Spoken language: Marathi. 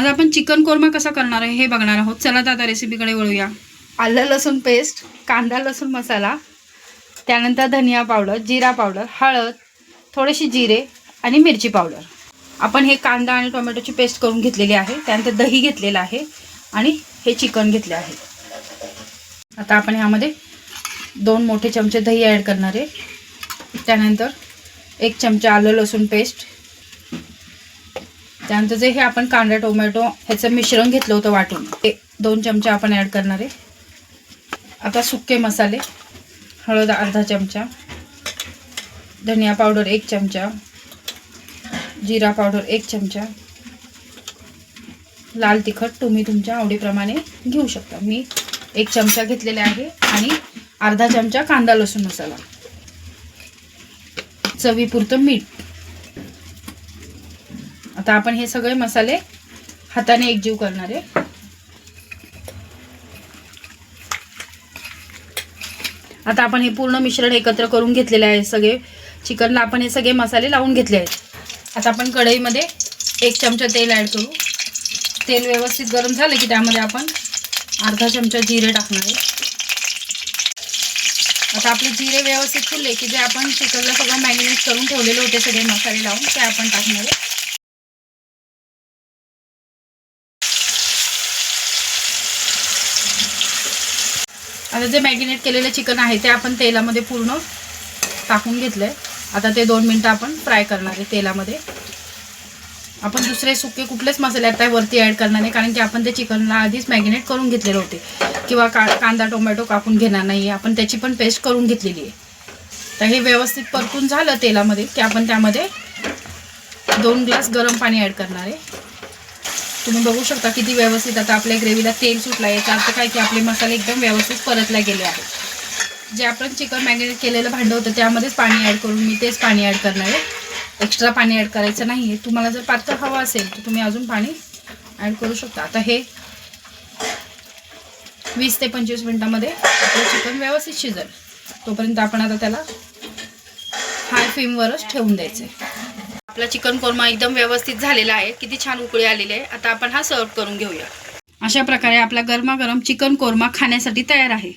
आपण चिकन कोरमा कसा करणार आहे हे बघणार आहोत। चला तर आता रेसिपीकडे वळूया। आलं लसूण पेस्ट, कांदा लसूण मसाला, त्यानंतर धनिया पावडर, जिरा पावडर, हळद, थोडेसे जिरे आणि मिरची पावडर। आपण हे कांदा आणि टोमॅटोची पेस्ट करून घेतलेली आहे। त्यानंतर दही घेतलेलं आहे आणि हे चिकन घेतले आहे। आता आपण यामध्ये 2 मोठे चमचे दही ॲड करणार आहे। त्यानंतर 1 चमचा आलं लसूण पेस्ट, त्यानंतर जे हे आपण कांदा टोमॅटो ह्याचं मिश्रण घेतलं होतं वाटून ते 2 चमचे आपण ॲड करणार आहे। आता सुके मसाले, हळद अर्धा चमचा, धनिया पावडर 1 चमचा, जिरा पावडर 1 चमचा, लाल तिखट तुम्ही तुमच्या आवडीप्रमाणे घेऊ शकता। मी 1 चमचा घेतलेला आहे आणि अर्धा चमचा कांदा लसूण मसाला, चवीपुरतं मीठ। आता आपण हे सगळे मसाले हाताने एकजीव करणार आहे। आता आपण हे पूर्ण मिश्रण एकत्र करून घेतलेले आहे। सगळे चिकनला आपण हे सगळे मसाले लावून घेतले आहेत। आता आपण कढईमध्ये 1 चमचा तेल ॲड करू। तेल व्यवस्थित गरम झालं की त्यामध्ये आपण अर्धा चमचा जिरे टाकणार आहे। आता आपले जिरे व्यवस्थित फुलले की जे आपण चिकनला सगळं मॅरिनेट करून ठेवलेले होते सगळे मसाले लावून ते आपण टाकणार आहे। आता जे मॅरिनेट केलेले चिकन आहे ते आपण तेलामध्ये पूर्ण टाकून घेतलंय। आता ते 2 मिनिटं आपण फ्राय करणार आहे तेलामध्ये। आपण दुसरे सुके कुठलेच मसाले आता वरती ॲड करणार नाही, कारण की आपण ते चिकनला आधीच मॅरिनेट करून घेतलेले होते किंवा कांदा टोमॅटो कापून घेणार नाही, आपण त्याची पण पेस्ट करून घेतलेली आहे। तर हे व्यवस्थित परतून झालं तेलामध्ये की आपण त्यामध्ये 2 ग्लास गरम पाणी ॲड करणार आहे। तुम्ही बघू शकता किती व्यवस्थित आता आपल्या ग्रेव्हीला तेल सुटलं आहे। याचा अर्थ काय की आपले मसाले एकदम व्यवस्थित परतले गेले आहेत। जे आपण चिकन मॅरिनेट केलेलं भांडं होतं त्यामध्येच पाणी ॲड करून मी तेच पाणी ॲड करणार आहे। एक्स्ट्रा पाणी ॲड करायचं नाही आहे। तुम्हाला जर पातळ हवं असेल तर तुम्ही अजून पाणी ॲड करू शकता। आता हे 20 ते 25 मिनिटांमध्ये आपलं चिकन व्यवस्थित शिजेल। तोपर्यंत आपण आता त्याला हाय फ्लेमवरच ठेवून द्यायचं आहे। आपला चिकन कोरमा एकदम व्यवस्थित झालेला आहे। किती छान उकळी आलेली आहे। आता आपण हा सर्व करून घेऊया। अशा प्रकारे आपला गरमागरम चिकन कोरमा खाण्यासाठी तयार आहे।